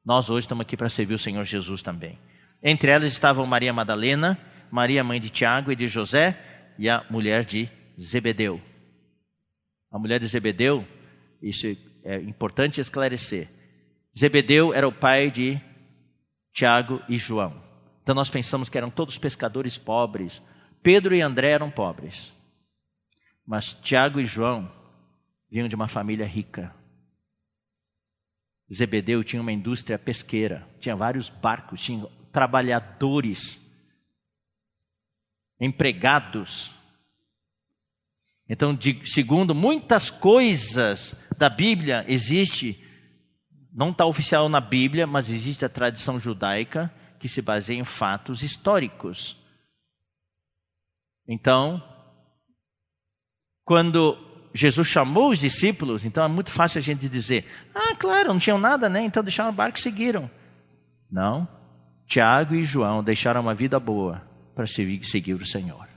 Nós hoje estamos aqui para servir o Senhor Jesus também. Entre elas estavam Maria Madalena, Maria mãe de Tiago e de José, e a mulher de Zebedeu. A mulher de Zebedeu, isso é importante esclarecer. Zebedeu era o pai de Tiago e João. Então nós pensamos que eram todos pescadores pobres. Pedro e André eram pobres. Mas Tiago e João vinham de uma família rica. Zebedeu tinha uma indústria pesqueira. Tinha vários barcos, tinha trabalhadores, empregados. Então, segundo muitas coisas da Bíblia, existe, não está oficial na Bíblia, mas existe a tradição judaica que se baseia em fatos históricos. Então, quando Jesus chamou os discípulos, então é muito fácil a gente dizer, claro, não tinham nada, né? Então deixaram o barco e seguiram. Não, Tiago e João deixaram uma vida boa para seguir o Senhor.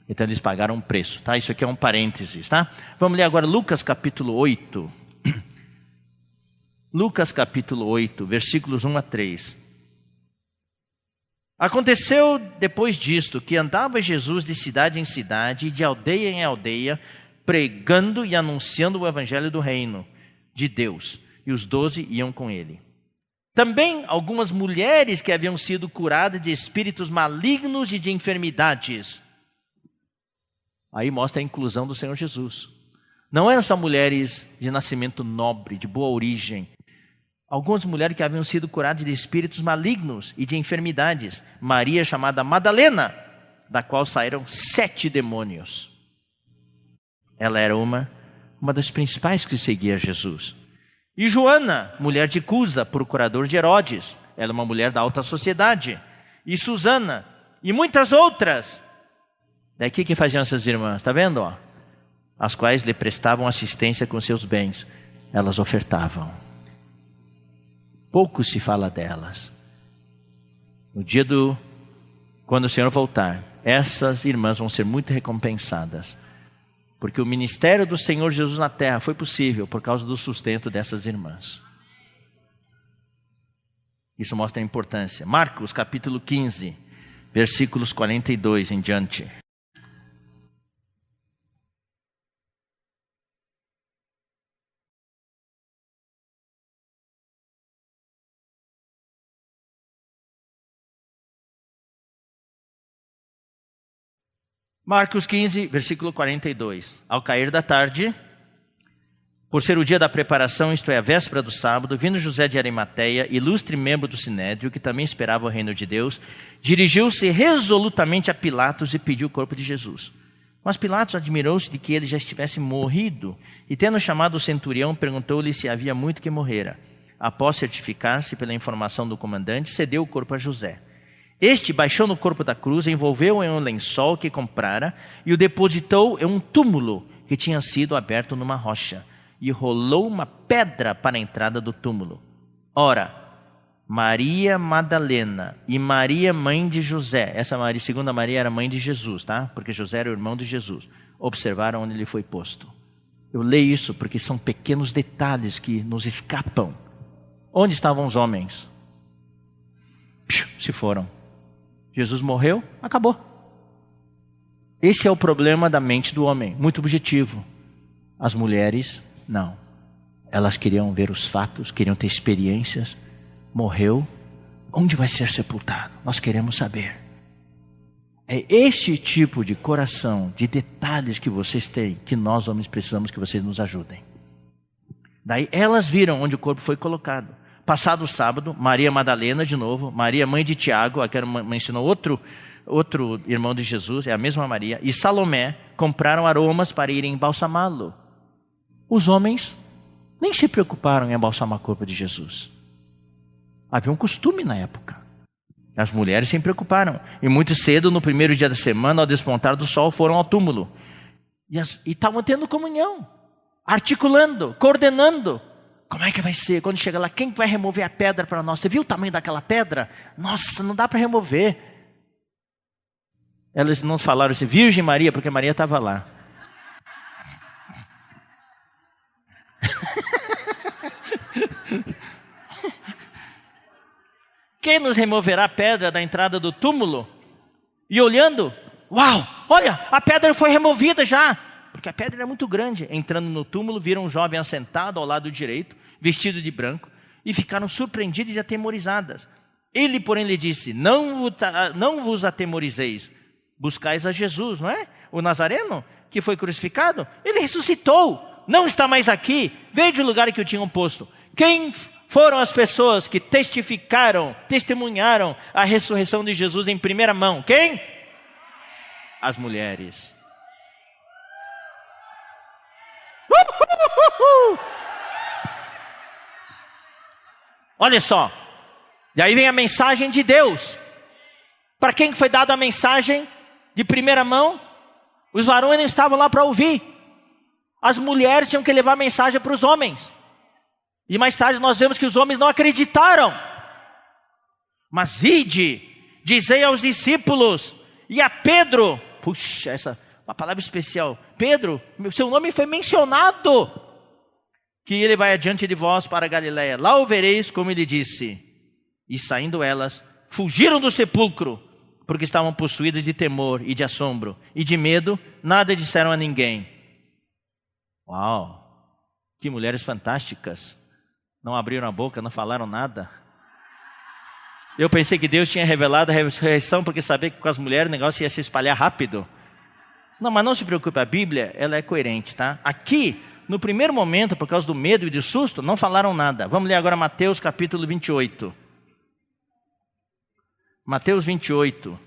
Então eles pagaram um preço, tá? Isso aqui é um parênteses, tá? Vamos ler agora Lucas capítulo 8. Lucas capítulo 8, versículos 1 a 3. Aconteceu depois disto que andava Jesus de cidade em cidade e de aldeia em aldeia, pregando e anunciando o evangelho do reino de Deus. E os 12 iam com ele. Também algumas mulheres que haviam sido curadas de espíritos malignos e de enfermidades. Aí mostra a inclusão do Senhor Jesus. Não eram só mulheres de nascimento nobre, de boa origem. algumas mulheres que haviam sido curadas de espíritos malignos e de enfermidades. Maria, chamada Madalena, da qual saíram 7 demônios. Ela era uma das principais que seguia Jesus. E Joana, mulher de Cusa, procurador de Herodes. Ela é uma mulher da alta sociedade. E Susana, e muitas outras. Daí o que faziam essas irmãs? Está vendo? Ó? As quais lhe prestavam assistência com seus bens. Elas ofertavam. Pouco se fala delas. No dia quando o Senhor voltar, essas irmãs vão ser muito recompensadas. Porque o ministério do Senhor Jesus na terra foi possível por causa do sustento dessas irmãs. Isso mostra a importância. Marcos capítulo 15, versículos 42 em diante. Marcos 15, versículo 42. Ao cair da tarde, por ser o dia da preparação, isto é, a véspera do sábado, vindo José de Arimateia, ilustre membro do Sinédrio, que também esperava o reino de Deus, dirigiu-se resolutamente a Pilatos e pediu o corpo de Jesus. Mas Pilatos admirou-se de que ele já estivesse morrido, e tendo chamado o centurião, perguntou-lhe se havia muito que morrera. Após certificar-se pela informação do comandante, cedeu o corpo a José. Este baixou no corpo da cruz, envolveu-o em um lençol que comprara e o depositou em um túmulo que tinha sido aberto numa rocha, e rolou uma pedra para a entrada do túmulo. Ora, Maria Madalena e Maria, mãe de José, essa Maria, segunda Maria era mãe de Jesus, tá? Porque José era o irmão de Jesus, observaram onde ele foi posto. Eu leio isso porque são pequenos detalhes que nos escapam. Onde estavam os homens? Se foram. Jesus morreu, acabou. Esse é o problema da mente do homem, muito objetivo. As mulheres, não. Elas queriam ver os fatos, queriam ter experiências. Morreu, onde vai ser sepultado? Nós queremos saber. É este tipo de coração, de detalhes que vocês têm, que nós homens precisamos que vocês nos ajudem. Daí elas viram onde o corpo foi colocado. Passado o sábado, Maria Madalena de novo, Maria mãe de Tiago, aqui mencionou outro irmão de Jesus, é a mesma Maria, e Salomé compraram aromas para irem embalsamá-lo. Os homens nem se preocuparam em embalsamar o corpo de Jesus. Havia um costume na época. As mulheres se preocuparam. E muito cedo, no primeiro dia da semana, ao despontar do sol, foram ao túmulo. E estavam tendo comunhão, articulando, coordenando. Como é que vai ser? Quando chega lá, quem vai remover a pedra para nós? Você viu o tamanho daquela pedra? Nossa, não dá para remover. Elas não falaram assim, Virgem Maria, porque Maria estava lá. Quem nos removerá a pedra da entrada do túmulo? E olhando, uau, olha, a pedra foi removida já. Porque a pedra era muito grande. Entrando no túmulo, viram um jovem assentado ao lado direito, vestido de branco, e ficaram surpreendidas e atemorizadas. Ele, porém, lhe disse, não vos atemorizeis, buscais a Jesus, não é? O Nazareno, que foi crucificado, ele ressuscitou, não está mais aqui, veio do lugar que o tinham posto. Quem foram as pessoas que testemunharam a ressurreição de Jesus em primeira mão? Quem? As mulheres. Olha só, e aí vem a mensagem de Deus. Para quem foi dada a mensagem de primeira mão? Os varões não estavam lá para ouvir. As mulheres tinham que levar a mensagem para os homens. E mais tarde nós vemos que os homens não acreditaram. Mas ide, dizei aos discípulos e a Pedro, puxa, essa uma palavra especial, Pedro, seu nome foi mencionado, que ele vai adiante de vós para a Galileia, lá o vereis como ele disse. E saindo elas, fugiram do sepulcro, porque estavam possuídas de temor e de assombro, e de medo, nada disseram a ninguém. Uau, que mulheres fantásticas, não abriram a boca, não falaram nada. Eu pensei que Deus tinha revelado a ressurreição, porque sabia que com as mulheres o negócio ia se espalhar rápido. Não, mas não se preocupe, a Bíblia ela é coerente, tá? Aqui no primeiro momento, por causa do medo e do susto, não falaram nada. Vamos ler agora Mateus capítulo 28. Mateus 28,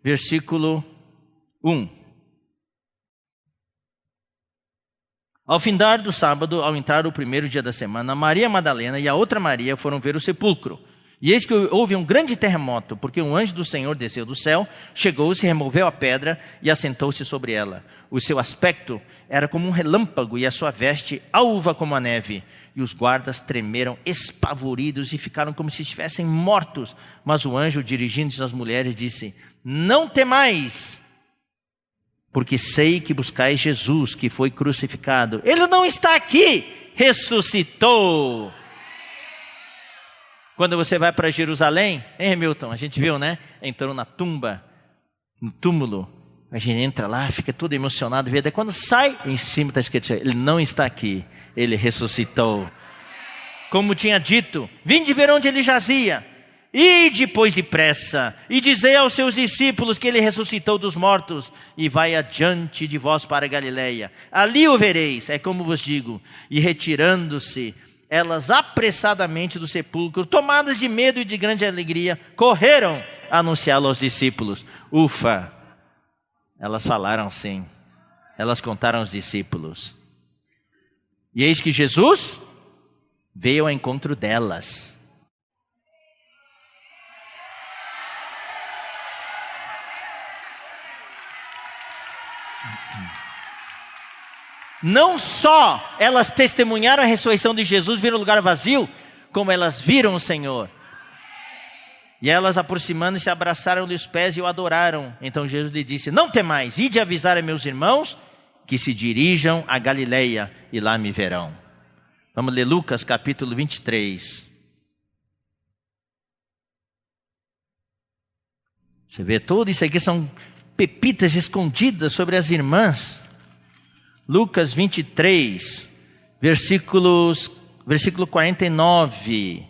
versículo 1. Ao findar do sábado, ao entrar o primeiro dia da semana, Maria Madalena e a outra Maria foram ver o sepulcro. E eis que houve um grande terremoto, porque um anjo do Senhor desceu do céu, chegou-se, removeu a pedra e assentou-se sobre ela. O seu aspecto era como um relâmpago e a sua veste alva como a neve. E os guardas tremeram espavoridos e ficaram como se estivessem mortos. Mas o anjo, dirigindo-se às mulheres, disse: não temais, porque sei que buscais Jesus, que foi crucificado. Ele não está aqui, ressuscitou. Quando você vai para Jerusalém, hein, Milton? A gente viu, né? Entrou na tumba, no túmulo. A gente entra lá, fica todo emocionado. Daí quando sai, em cima está escrito: ele não está aqui, ele ressuscitou. Como tinha dito: vinde ver onde ele jazia. Ide, pois, depressa, e dizei aos seus discípulos que ele ressuscitou dos mortos, e vai adiante de vós para a Galileia. Ali o vereis, é como vos digo. E retirando-se elas apressadamente do sepulcro, tomadas de medo e de grande alegria, correram a anunciá-lo aos discípulos. Ufa! Elas falaram sim. Elas contaram aos discípulos. E eis que Jesus veio ao encontro delas. Não só elas testemunharam a ressurreição de Jesus, viram o lugar vazio, como elas viram o Senhor. E elas, aproximando-se, abraçaram-lhe os pés e o adoraram. Então Jesus lhe disse: não temais, ide avisar a meus irmãos que se dirijam a Galileia e lá me verão. Vamos ler Lucas capítulo 23. Você vê, tudo isso aqui são pepitas escondidas sobre as irmãs. Lucas 23, versículo 49.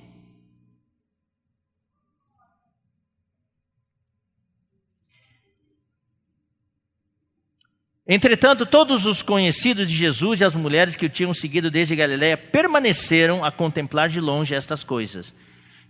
Entretanto, todos os conhecidos de Jesus e as mulheres que o tinham seguido desde Galiléia permaneceram a contemplar de longe estas coisas.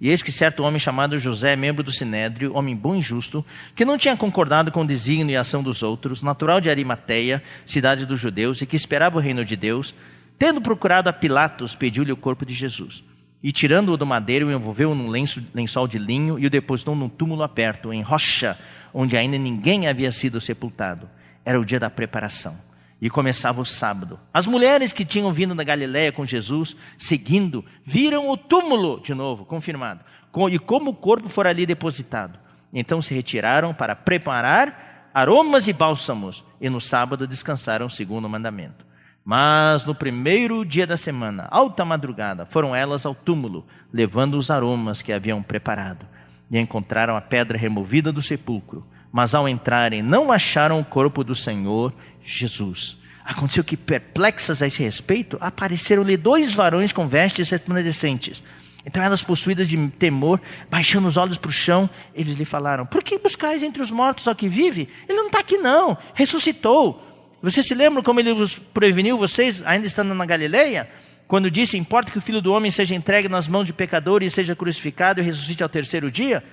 E eis que certo homem chamado José, membro do Sinédrio, homem bom e justo, que não tinha concordado com o desígnio e a ação dos outros, natural de Arimateia, cidade dos judeus, e que esperava o reino de Deus, tendo procurado a Pilatos, pediu-lhe o corpo de Jesus. E tirando-o do madeiro, o envolveu num lençol de linho e o depositou num túmulo aberto, em rocha, onde ainda ninguém havia sido sepultado. Era o dia da preparação. E começava o sábado. As mulheres que tinham vindo da Galiléia com Jesus, seguindo, viram o túmulo, de novo, confirmado, e como o corpo fora ali depositado. Então se retiraram para preparar aromas e bálsamos, e no sábado descansaram segundo o mandamento. Mas no primeiro dia da semana, alta madrugada, foram elas ao túmulo, levando os aromas que haviam preparado. E encontraram a pedra removida do sepulcro. Mas ao entrarem, não acharam o corpo do Senhor Jesus. Aconteceu que, perplexas a esse respeito, apareceram-lhe 2 varões com vestes resplandecentes. Então elas, possuídas de temor, baixando os olhos para o chão, eles lhe falaram: por que buscais entre os mortos ao que vive? Ele não está aqui não, ressuscitou. Vocês se lembram como ele os preveniu, vocês ainda estando na Galileia? Quando disse: importa que o Filho do Homem seja entregue nas mãos de pecadores e seja crucificado e ressuscite ao terceiro dia?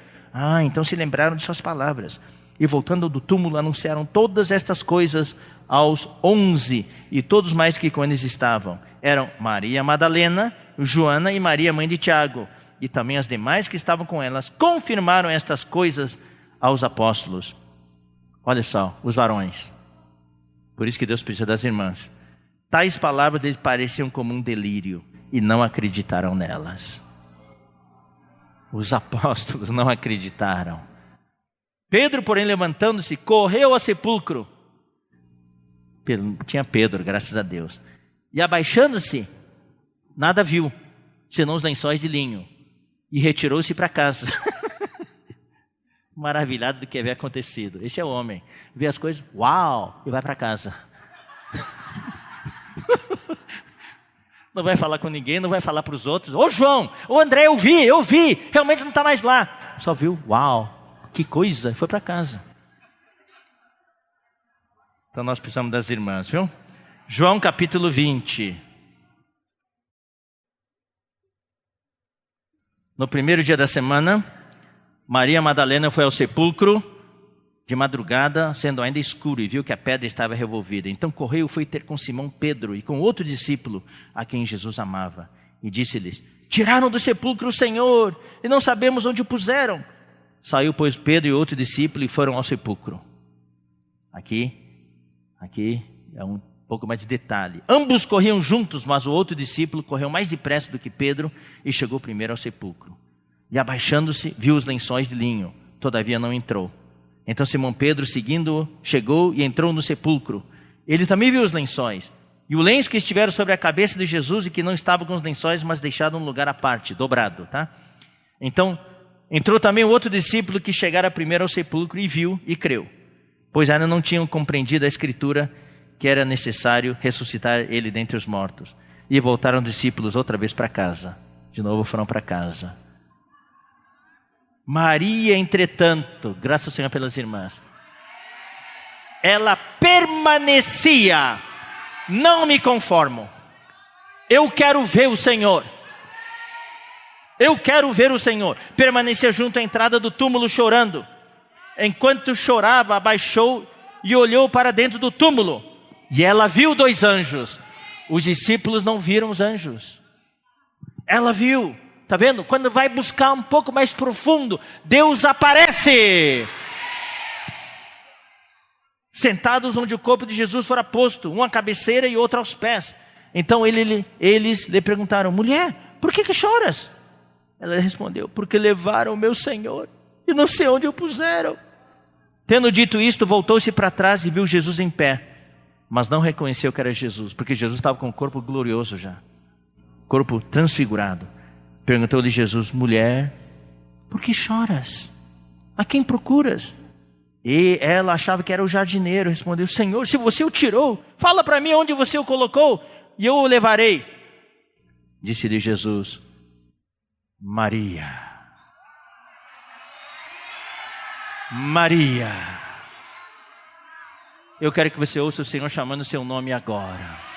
Então se lembraram de suas palavras. E voltando do túmulo, anunciaram todas estas coisas aos 11, e todos mais que com eles estavam. Eram Maria Madalena, Joana e Maria, mãe de Tiago. E também as demais que estavam com elas confirmaram estas coisas aos apóstolos. Olha só, os varões. Por isso que Deus precisa das irmãs. Tais palavras lhes pareciam como um delírio, e não acreditaram nelas. Os apóstolos não acreditaram. Pedro, porém, levantando-se, correu ao sepulcro. Tinha Pedro, graças a Deus. E abaixando-se, nada viu, senão os lençóis de linho. E retirou-se para casa. Maravilhado do que havia acontecido. Esse é o homem. Vê as coisas, uau, e vai para casa. Não vai falar com ninguém, não vai falar para os outros. Ô João, ô André, eu vi, realmente não está mais lá. Só viu, uau. Que coisa, foi para casa. Então nós precisamos das irmãs, viu? João capítulo 20. No primeiro dia da semana, Maria Madalena foi ao sepulcro de madrugada, sendo ainda escuro, e viu que a pedra estava revolvida. Então correu e foi ter com Simão Pedro e com outro discípulo a quem Jesus amava. E disse-lhes: tiraram do sepulcro o Senhor, e não sabemos onde o puseram. Saiu, pois, Pedro e outro discípulo e foram ao sepulcro. Aqui é um pouco mais de detalhe. Ambos corriam juntos, mas o outro discípulo correu mais depressa do que Pedro e chegou primeiro ao sepulcro. E abaixando-se, viu os lençóis de linho, todavia não entrou. Então Simão Pedro, seguindo-o, chegou e entrou no sepulcro. Ele também viu os lençóis, e o lenço que estivera sobre a cabeça de Jesus, e que não estava com os lençóis, mas deixado num lugar à parte, dobrado, tá? Então entrou também o outro discípulo que chegara primeiro ao sepulcro e viu e creu, pois ainda não tinham compreendido a escritura que era necessário ressuscitar ele dentre os mortos. E voltaram os discípulos outra vez para casa. De novo foram para casa. Maria, entretanto, graças ao Senhor pelas irmãs, ela permanecia: não me conformo, eu quero ver o Senhor. Eu quero ver o Senhor. Permanecia junto à entrada do túmulo chorando. Enquanto chorava, abaixou e olhou para dentro do túmulo. E ela viu 2 anjos. Os discípulos não viram os anjos. Ela viu. Está vendo? Quando vai buscar um pouco mais profundo, Deus aparece. Sentados onde o corpo de Jesus fora posto, um à cabeceira e outro aos pés. Então eles lhe perguntaram: mulher, por que choras? Ela respondeu: porque levaram o meu Senhor e não sei onde o puseram. Tendo dito isto, voltou-se para trás e viu Jesus em pé, mas não reconheceu que era Jesus, porque Jesus estava com o corpo glorioso já, corpo transfigurado. Perguntou-lhe Jesus: mulher, por que choras? A quem procuras? E ela achava que era o jardineiro. Respondeu: Senhor, se você o tirou, fala para mim onde você o colocou, e eu o levarei. Disse-lhe Jesus: Maria. Maria. Eu quero que você ouça o Senhor chamando o seu nome agora.